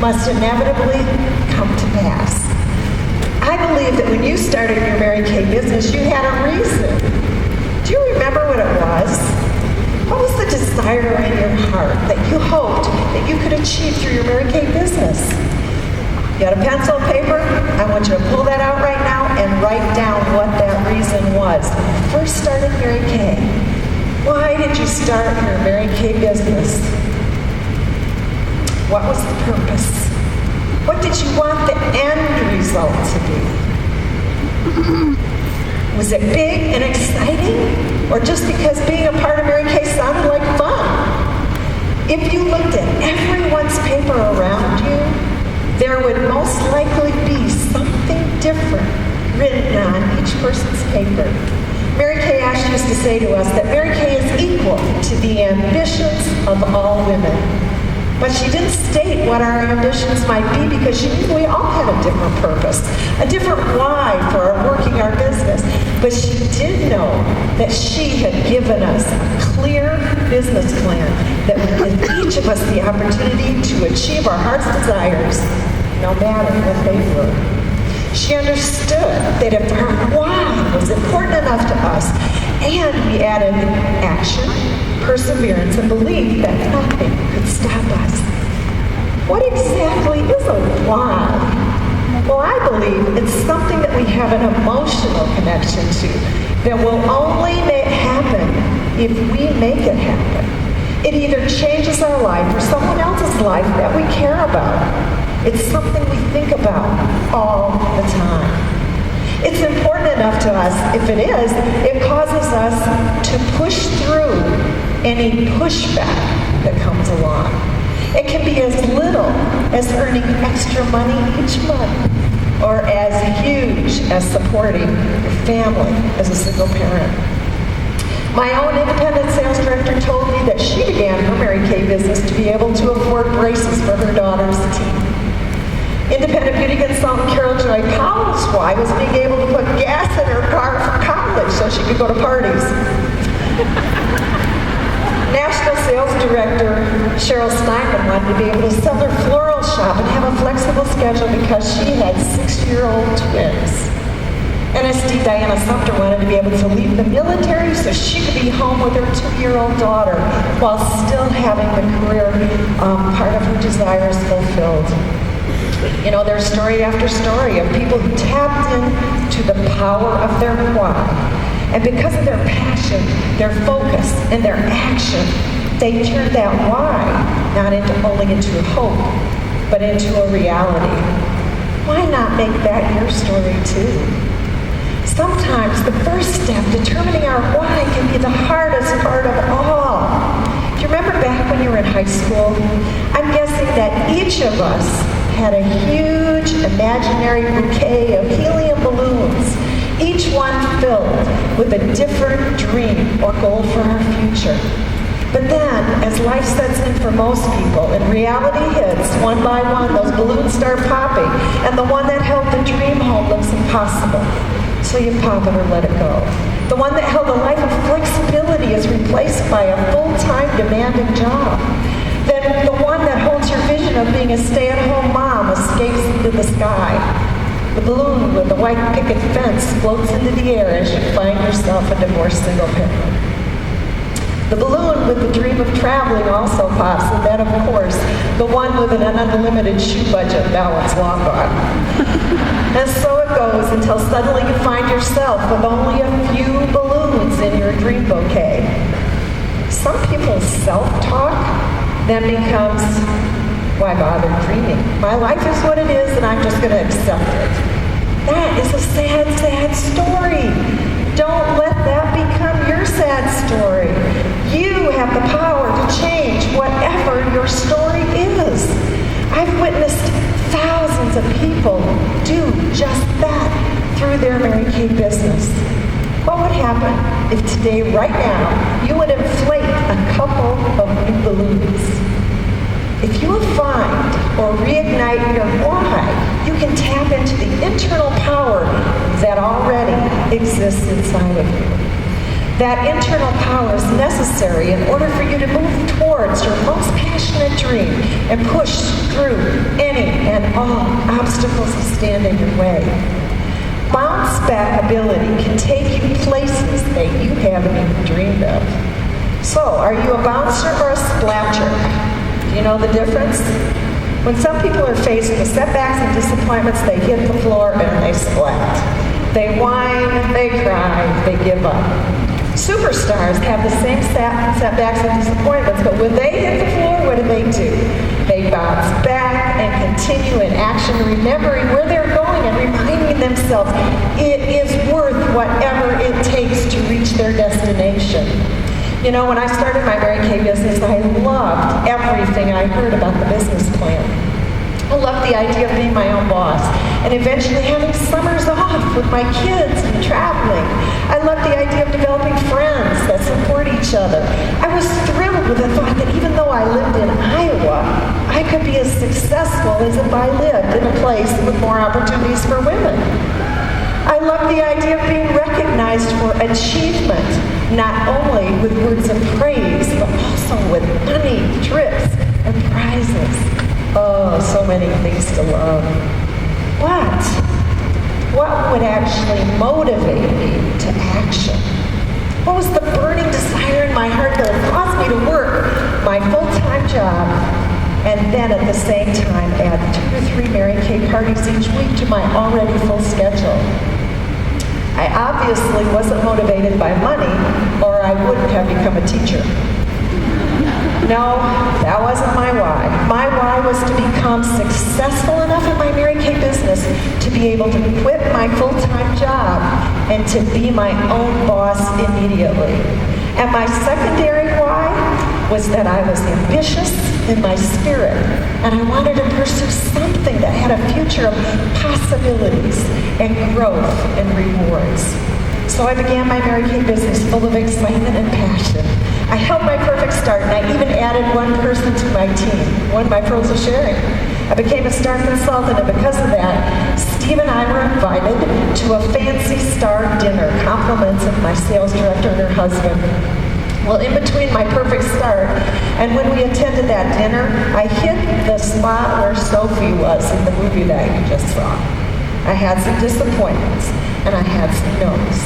must inevitably come to pass. I believe that when you started your Mary Kay business, you had a reason. Do you remember what it was? What was the desire in your heart that you hoped that you could achieve through your Mary Kay business? You got a pencil and paper? I want you to pull that out right now and write down what that reason was. When you first started Mary Kay, why did you start your Mary Kay business? What was the purpose? What did you want the end result to be? Was it big and exciting? Or just because being a part of Mary Kay sounded like fun? If you looked at everyone's paper around you, there would most likely be something different written on each person's paper. Mary Kay Ash used to say to us that Mary Kay is equal to the ambitions of all women. But she didn't state what our ambitions might be because she knew we all had a different purpose, a different why for working our business. But she did know that she had given us a clear business plan that would give each of us the opportunity to achieve our heart's desires, no matter what they were. She understood that if our why was important enough to us, and we added action, perseverance, and belief that nothing could stop us. What exactly is a why? Well, I believe it's something that we have an emotional connection to that will only happen if we make it happen. It either changes our life or someone else's life that we care about. It's something we think about all the time. It's important enough to us, if it is, it causes us to push through any pushback that comes along. It can be as little as earning extra money each month, or as huge as supporting your family as a single parent. My own independent sales director told me that she began her Mary Kay business to be able to afford braces for her daughter's teeth. Independent beauty consultant Carol Joy Powell's why was being able to put gas in her car for college so she could go to parties. National Sales Director Cheryl Steinman wanted to be able to sell her floral shop and have a flexible schedule because she had 6-year-old twins. NSD Diana Sumter wanted to be able to leave the military so she could be home with her 2-year-old daughter while still having the career part of her desires fulfilled. You know, there's story after story of people who tapped into the power of their why. And because of their passion, their focus, and their action, they turned that why not only into a hope, but into a reality. Why not make that your story too? Sometimes the first step, determining our why, can be the hardest part of all. Do you remember back when you were in high school? I'm guessing that each of us had a huge imaginary bouquet of helium balloons, each one filled with a different dream or goal for our future. But then, as life sets in for most people and reality hits, one by one, those balloons start popping, and the one that held the dream home looks impossible. So you pop it or let it go. The one that held a life of flexibility is replaced by a full-time demanding job. Then the one that holds your vision of being a stay-at-home mom escapes into the sky. The balloon with the white picket fence floats into the air as you find yourself a divorced single parent. The balloon with the dream of traveling also pops, and then, of course, the one with an unlimited shoe budget balance long gone. And so it goes until suddenly you find yourself with only a few balloons in your dream bouquet. Some people's self-talk then becomes, why bother dreaming? My life is what it is, and I'm just going to accept it. That is a sad, sad story. Don't let that become your sad story. You have the power to change whatever your story is. I've witnessed thousands of people do just that through their Mary Kay business. What would happen if today, right now, you would inflate a couple of new balloons? If you find or reignite your why, you can tap into the internal power that already exists inside of you. That internal power is necessary in order for you to move towards your most passionate dream and push through any and all obstacles that stand in your way. Bounce back ability can take you places that you haven't even dreamed of. So, are you a bouncer or a splatcher? Do you know the difference? When some people are faced with setbacks and disappointments, they hit the floor and they splat. They whine, they cry, they give up. Superstars have the same setbacks and disappointments, but when they hit the floor, what do? They bounce back and continue in action, remembering where they're going and reminding themselves it is worth whatever it takes to reach their destination. You know, when I started my Mary Kay business, I loved everything I heard about the business plan. I loved the idea of being my own boss and eventually having summers off with my kids and traveling. I loved the idea of developing friends that support each other. I was thrilled with the thought that even though I lived in Iowa, I could be as successful as if I lived in a place with more opportunities for women. I loved the idea of being recognized for achievement, not only with words of praise, but also with money, trips, and prizes. Oh, so many things to love. What would actually motivate me to action? What was the burning desire in my heart that would cause me to work my full-time job and then at the same time add 2 to 3 Mary Kay parties each week to my already full schedule? I obviously wasn't motivated by money, or I wouldn't have become a teacher. No, that wasn't my why. My why was to become successful enough in my Mary Kay business to be able to quit my full-time job and to be my own boss immediately. And my secondary why was that I was ambitious in my spirit, and I wanted to pursue something that had a future of possibilities and growth and rewards. So I began my Mary Kay business full of excitement and passion. I held my perfect start, and I even added one person to my team, one of my pearls of sharing. I became a star consultant, and because of that, Steve and I were invited to a fancy star dinner, compliments of my sales director and her husband. Well, in between my perfect start and when we attended that dinner, I hit the spot where Sophie was in the movie that you just saw. I had some disappointments, and I had some no's.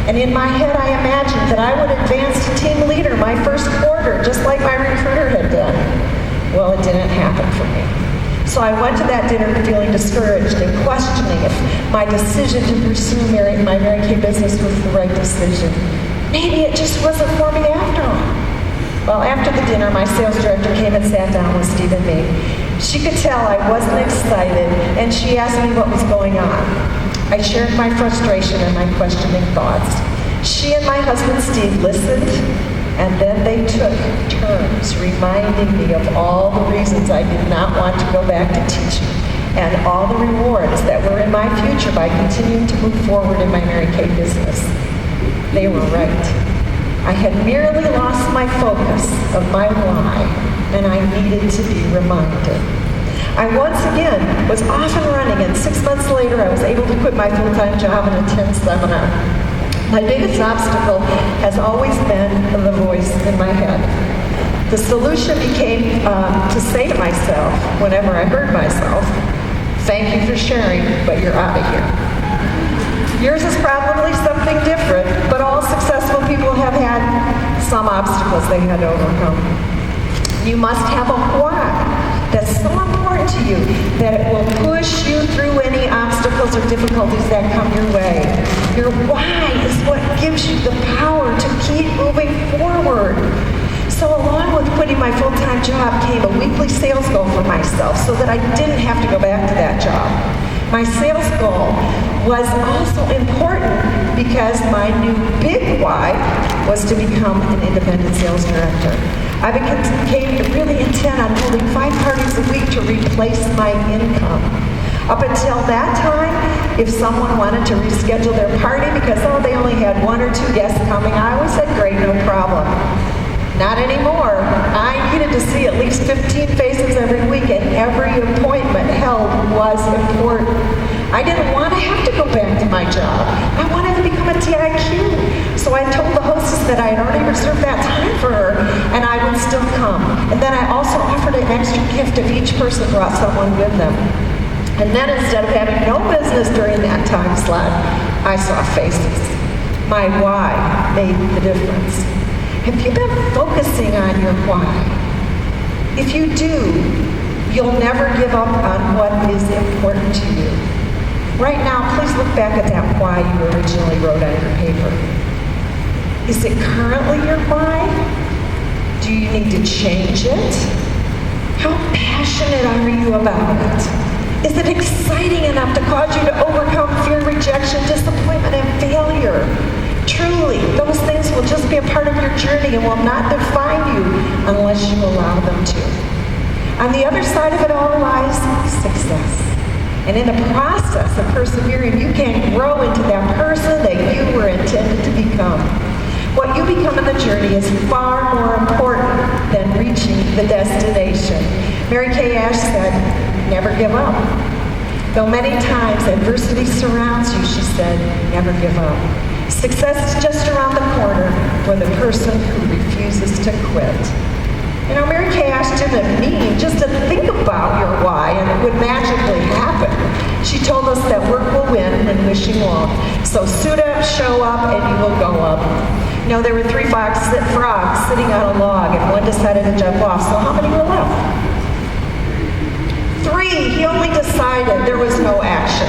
And in my head, I imagined that I would advance to team leader my first quarter, just like my recruiter had done. Well, it didn't happen for me. So I went to that dinner feeling discouraged and questioning if my decision to pursue my Mary Kay business was the right decision. Maybe it just wasn't for me after all. Well, after the dinner, my sales director came and sat down with Steve and me. She could tell I wasn't excited, and she asked me what was going on. I shared my frustration and my questioning thoughts. She and my husband Steve listened, and then they took turns reminding me of all the reasons I did not want to go back to teaching and all the rewards that were in my future by continuing to move forward in my Mary Kay business. They were right. I had merely lost my focus of my why, and I needed to be reminded. I once again was off and running, and 6 months later I was able to quit my full-time job and attend seminar. My biggest obstacle has always been the voice in my head. The solution became to say to myself, whenever I heard myself, "Thank you for sharing, but you're out of here." Yours is probably something different, but all successful people have had some obstacles they had to overcome. You must have a why that's so important to you that it will push you through any obstacles or difficulties that come your way. Your why is what gives you the power to keep moving forward. So along with quitting my full-time job came a weekly sales goal for myself so that I didn't have to go back to that job. My sales goal was also important because my new big why was to become an independent sales director. I became really intent on holding 5 parties a week to replace my income. Up until that time, if someone wanted to reschedule their party because, they only had 1 or 2 guests coming, I always said, great, no problem. Not anymore. I needed to see at least 15 faces every week, and every appointment held was important. I didn't want to have to go back to my job. I wanted to become a plenty IQ. So I told the hostess that I had already reserved that time for her, and I would still come. And then I also offered an extra gift if each person brought someone with them. And then instead of having no business during that time slot, I saw faces. My why made the difference. Have you been focusing on your why? If you do, you'll never give up on what is important to you. Right now, please look back at that why you originally wrote on your paper. Is it currently your why? Do you need to change it? How passionate are you about it? Is it exciting enough to cause you to overcome fear, rejection, disappointment, and failure? Truly, those things will just be a part of your journey and will not define you unless you allow them to. On the other side of it all lies success. And in the process of persevering, you can grow into that person that you were intended to become. What you become in the journey is far more important than reaching the destination. Mary Kay Ash said, never give up. Though many times adversity surrounds you, she said, never give up. Success is just around the corner for the person who refuses to quit. You know, Mary Kay Ash didn't mean just to think about your why and it would magically happen. She told us that work will win and wishing won't. So suit up, show up, and you will go up. You know, there were three frogs sitting on a log and one decided to jump off. So how many were left? 3. He only decided. There was no action.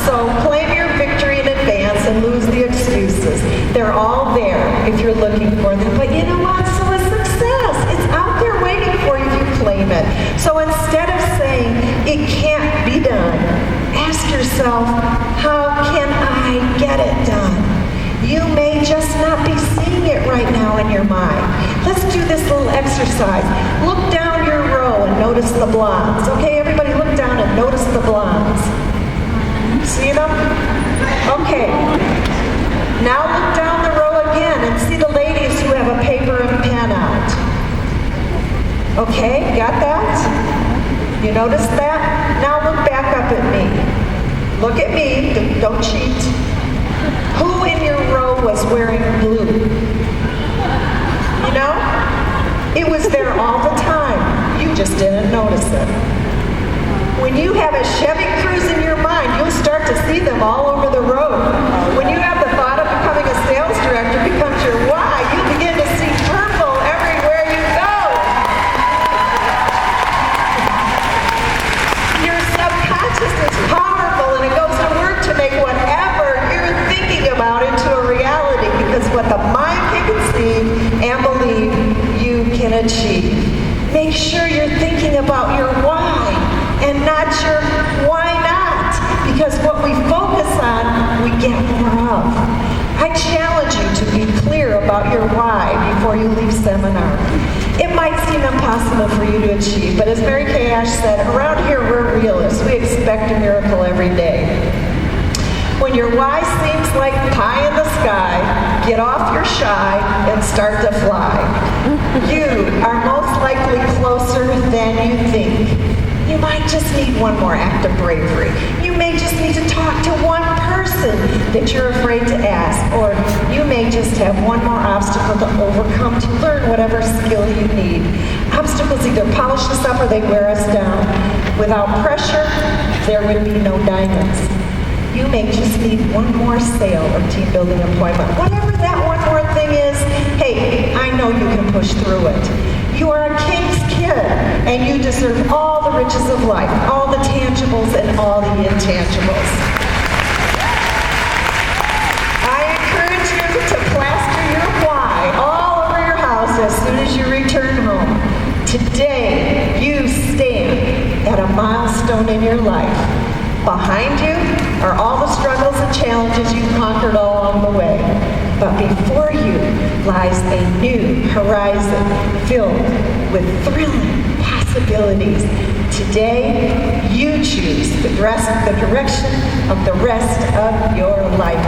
So claim your victory in advance and lose the excuses. They're all there if you're looking for them. But you know what? So is success. It's out there waiting for you if you claim it. So instead of saying, it can't be done, ask yourself, how can I get it done? You may just not be seeing it right now in your mind. Let's do this little exercise. Look down your row and notice the blondes. Okay, everybody look down and notice the blondes. See them? Okay. Now look down the row again and see the ladies who have a paper and pen out. Okay, got that? You noticed that? Now look back up at me. Look at me, don't cheat. Who in your row was wearing blue? You know? It was there all the time. You just didn't notice it. When you have a Chevy Cruze in your mind, you'll start to see them all over the road. When you have the thought of becoming a sales director becomes your why, you begin to see purple everywhere you go. Your subconscious is powerful and it goes to work to make whatever you're thinking about into a reality, because what the mind can conceive and believe, you can achieve. Make sure you're thinking about your why and not your why not, because what we focus on, we get more of. I challenge you to be clear about your why before you leave seminar. It might seem impossible for you to achieve, but as Mary Kay Ash said, around here we're realists. We expect a miracle every day. When your why seems like pie in the sky, get off your shy and start to fly. You are most likely closer than you think. You might just need one more act of bravery. You may just need to talk to one person that you're afraid to ask, or you may just have one more obstacle to overcome to learn whatever skill you need. Obstacles either polish us up or they wear us down. Without pressure, there would be no diamonds. You may just need one more sale or team building appointment. Whatever that one more thing is, hey, I know you can push through it. You are a king's kid, and you deserve all the riches of life, all the tangibles and all the intangibles. I encourage you to plaster your why all over your house as soon as you return home. Today, you stand at a milestone in your life. Behind you are all the struggles and challenges you conquered along the way. But before you lies a new horizon filled with thrilling possibilities. Today, you choose the direction of the rest of your life.